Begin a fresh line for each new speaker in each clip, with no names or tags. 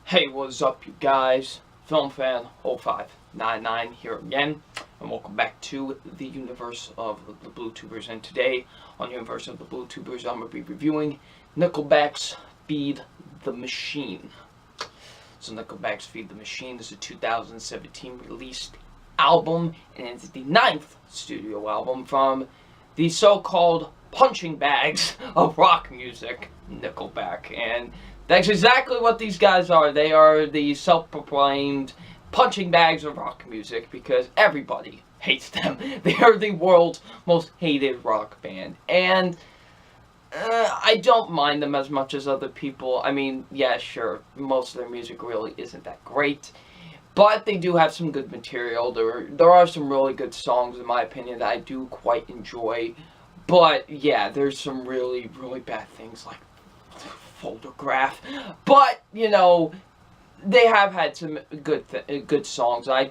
Hey, what's up, you guys? FilmFan0599 here again, and welcome back to the universe of the BlueTubers. And today, on the universe of the BlueTubers, I'm going to be reviewing Nickelback's Feed the Machine. So Nickelback's Feed the Machine is a 2017 released album, and it's the 9th studio album from the so-called punching bags of rock music, Nickelback. And that's exactly what these guys are. They are the self-proclaimed punching bags of rock music because everybody hates them. They are the world's most hated rock band. And I don't mind them as much as other people. I mean, yeah, sure, most of their music really isn't that great. But they do have some good material. There are some really good songs, in my opinion, that I do quite enjoy. But, yeah, there's some really, really bad things like Photograph, but you know, they have had some good songs. I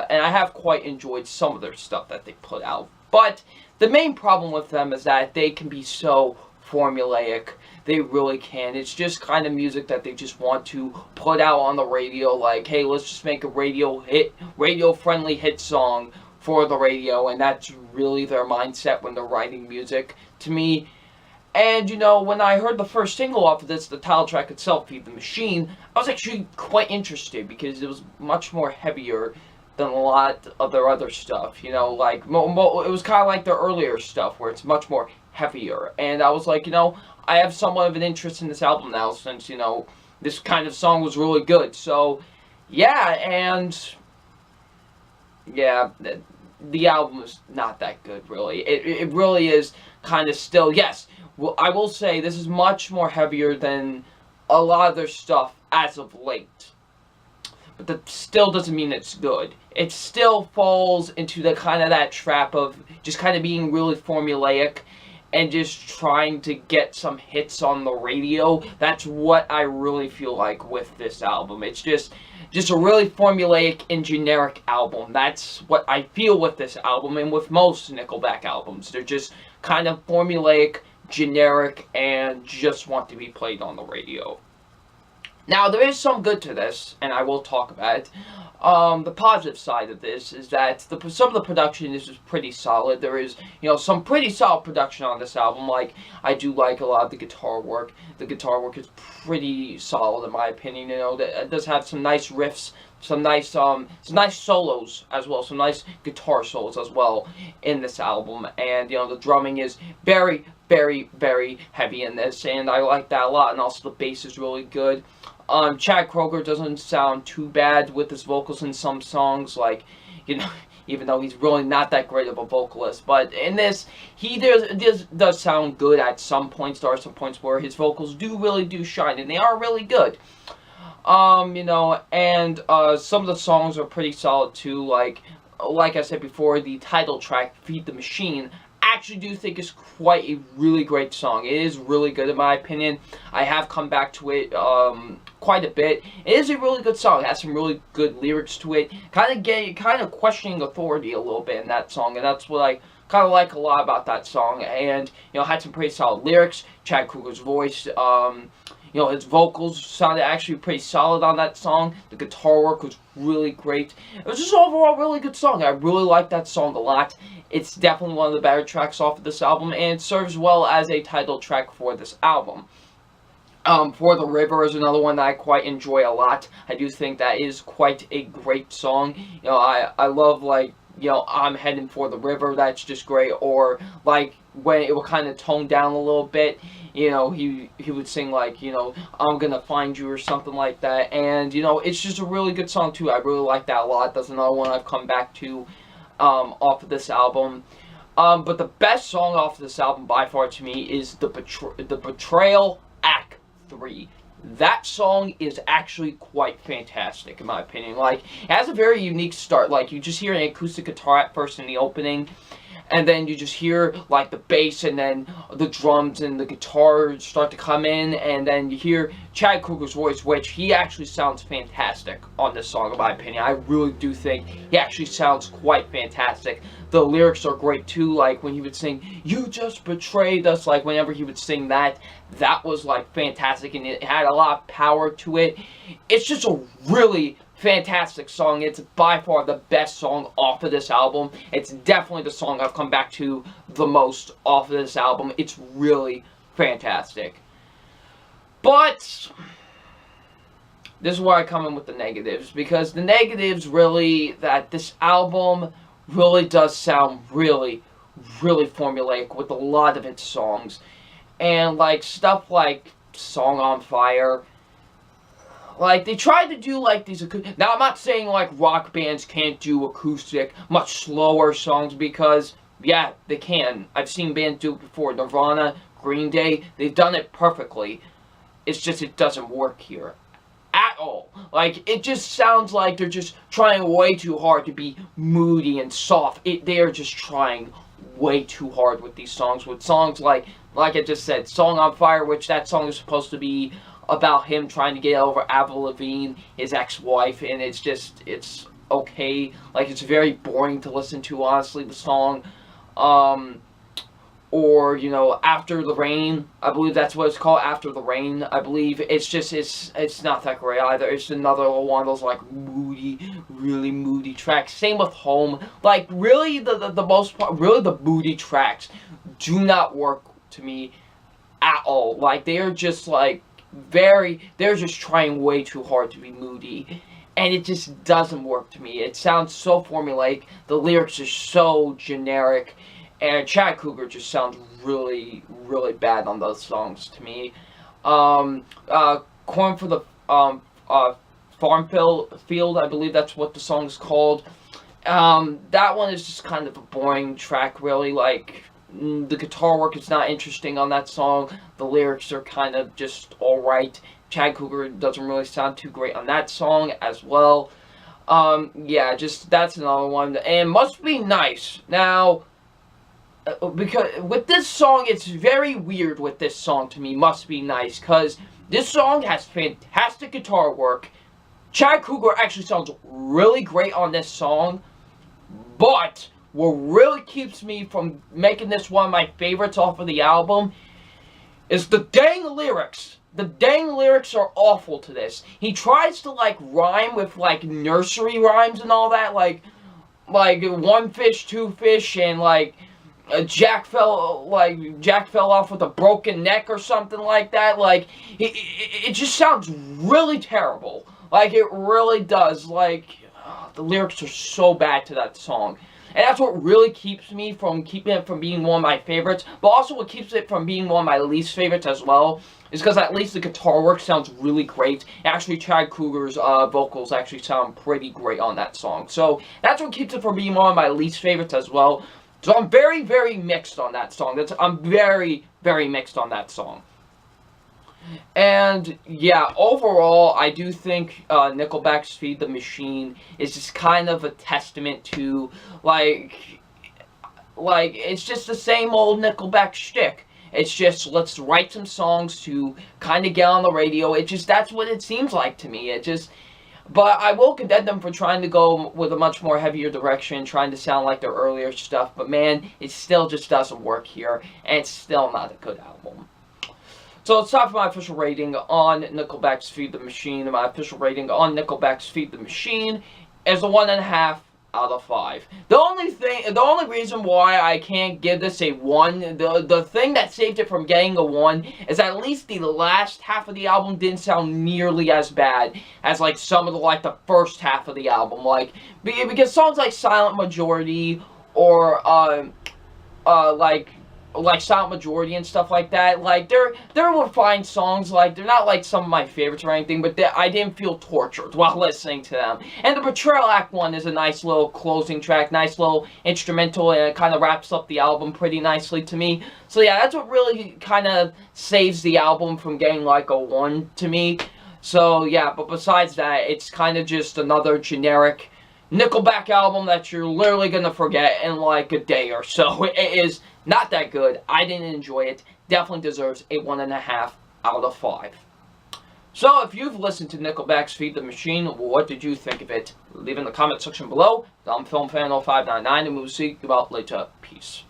have quite enjoyed some of their stuff that they put out. But the main problem with them is that they can be so formulaic. They really can. It's just kind of music that they just want to put out on the radio. Like, hey, let's just make a radio-friendly hit song for the radio, and that's really their mindset when they're writing music. To me. And, you know, when I heard the first single off of this, the title track itself, Feed the Machine, I was actually quite interested because it was much more heavier than a lot of their other stuff. You know, like, it was kind of like their earlier stuff where it's much more heavier. And I was like, you know, I have somewhat of an interest in this album now since, you know, this kind of song was really good. So, yeah, and, yeah, the album is not that good, really. It really is kind of still, yes. Well, I will say this is much more heavier than a lot of their stuff as of late. But that still doesn't mean it's good. It still falls into the kind of that trap of just kind of being really formulaic and just trying to get some hits on the radio. That's what I really feel like with this album. It's just a really formulaic and generic album. That's what I feel with this album and with most Nickelback albums. They're just kind of formulaic, generic, and just want to be played on the radio. Now, there is some good to this, and I will talk about it. The positive side of this is that some of the production is pretty solid. There is, you know, some pretty solid production on this album. Like, I do like a lot of the guitar work. The guitar work is pretty solid, in my opinion. You know, it does have some nice riffs, some nice solos as well, some nice guitar solos as well in this album. And, you know, the drumming is very, very, very heavy in this, and I like that a lot. And also the bass is really good. Chad Kroeger doesn't sound too bad with his vocals in some songs, like, you know, even though he's really not that great of a vocalist. But in this, he does sound good at some points. There are some points where his vocals really do shine, and they are really good. You know, and some of the songs are pretty solid too. Like I said before, the title track, Feed the Machine, actually do think is quite a really great song. It is really good in my opinion. I have come back to it quite a bit. It is a really good song. It has some really good lyrics to it. Kind of questioning authority a little bit in that song, and that's what I kind of like a lot about that song. And, you know, had some pretty solid lyrics. Chad Kroeger's voice, you know, his vocals sounded actually pretty solid on that song. The guitar work was really great. It was just overall a really good song. I really like that song a lot. It's definitely one of the better tracks off of this album, and it serves well as a title track for this album. For the River is another one that I quite enjoy a lot. I do think that is quite a great song. You know, I love, like, you know, I'm heading for the river. That's just great. Or, like, when it would kind of tone down a little bit, you know, he would sing, like, you know, I'm gonna find you or something like that. And, you know, it's just a really good song too. I really like that a lot. That's another one I've come back to off of this album. But the best song off of this album by far to me is the Betrayal Act 3. That song is actually quite fantastic in my opinion. Like, it has a very unique start. Like, you just hear an acoustic guitar at first in the opening, and then you just hear like the bass and then the drums and the guitar start to come in, and then you hear Chad Kroeger's voice, which he actually sounds fantastic on this song in my opinion. I really do think he actually sounds quite fantastic. The lyrics are great too, like when he would sing, "You just betrayed us," like whenever he would sing that was like fantastic, and it had a lot of power to it. It's just a really fantastic song. It's by far the best song off of this album. It's definitely the song I've come back to the most off of this album. It's really fantastic. But this is where I come in with the negatives, because the negatives really, that this album really does sound really, really formulaic with a lot of its songs. And like stuff like Song on Fire, like they tried to do like these acoustic. Now I'm not saying like rock bands can't do acoustic, much slower songs, because yeah, they can. I've seen bands do it before. Nirvana, Green Day, they've done it perfectly. It's just it doesn't work here at all. Like, it just sounds like they're just trying way too hard to be moody and soft. They are just trying way too hard with these songs. With songs like I just said, Song on Fire, which that song is supposed to be about him trying to get over Avril Lavigne, his ex-wife, and it's okay. Like, it's very boring to listen to, honestly, the song. Or, you know, After the Rain, I believe that's what it's called, After the Rain, I believe. It's just, it's not that great either. It's another one of those, like, moody, really moody tracks. Same with Home. Like, really, the most part, really the moody tracks do not work to me at all. Like, they're just, like, they're just trying way too hard to be moody. And it just doesn't work to me. It sounds so formulaic. The lyrics are so generic. And Chad Kroeger just sounds really, really bad on those songs to me. Corn for the Farm Field, I believe that's what the song is called. That one is just kind of a boring track, really. Like, the guitar work is not interesting on that song. The lyrics are kind of just alright. Chad Kroeger doesn't really sound too great on that song as well. Yeah, just that's another one. And Must Be Nice. Now, because with this song, it's very weird with this song to me, Must Be Nice, because this song has fantastic guitar work. Chad Kroeger actually sounds really great on this song, but what really keeps me from making this one of my favorites off of the album is the dang lyrics. The dang lyrics are awful to this. He tries to, like, rhyme with, like, nursery rhymes and all that, like one fish, two fish, and, like, Jack fell off with a broken neck or something like that. Like, it just sounds really terrible. Like, it really does. Like, the lyrics are so bad to that song. And that's what really keeps me from keeping it from being one of my favorites. But also what keeps it from being one of my least favorites as well is because at least the guitar work sounds really great. Actually, Chad Kroeger's vocals actually sound pretty great on that song. So that's what keeps it from being one of my least favorites as well. So I'm very, very mixed on that song. I'm very, very mixed on that song. And yeah, overall, I do think Nickelback's Feed the Machine is just kind of a testament to, like it's just the same old Nickelback shtick. It's just, let's write some songs to kind of get on the radio. That's what it seems like to me. But I will condemn them for trying to go with a much more heavier direction, trying to sound like their earlier stuff. But man, it still just doesn't work here, and it's still not a good album. So it's time for my official rating on Nickelback's Feed the Machine. And my official rating on Nickelback's Feed the Machine is a 1.5 out of 5. The only reason why I can't give this a 1, the thing that saved it from getting a 1 is at least the last half of the album didn't sound nearly as bad as like some of the first half of the album. Like, because songs like Silent Majority or like Silent Majority and stuff like that, like, they're fine songs. Like, they're not like some of my favorites or anything, but I didn't feel tortured while listening to them. And the Betrayal Act 1 is a nice little closing track, nice little instrumental, and it kind of wraps up the album pretty nicely to me. So yeah, that's what really kind of saves the album from getting like a 1 to me. So yeah, but besides that, it's kind of just another generic Nickelback album that you're literally going to forget in like a day or so. It is not that good. I didn't enjoy it. Definitely deserves a 1.5 out of 5. So, if you've listened to Nickelback's Feed the Machine, what did you think of it? Leave in the comment section below. I'm FilmFan0599, and we'll see you about later. Peace.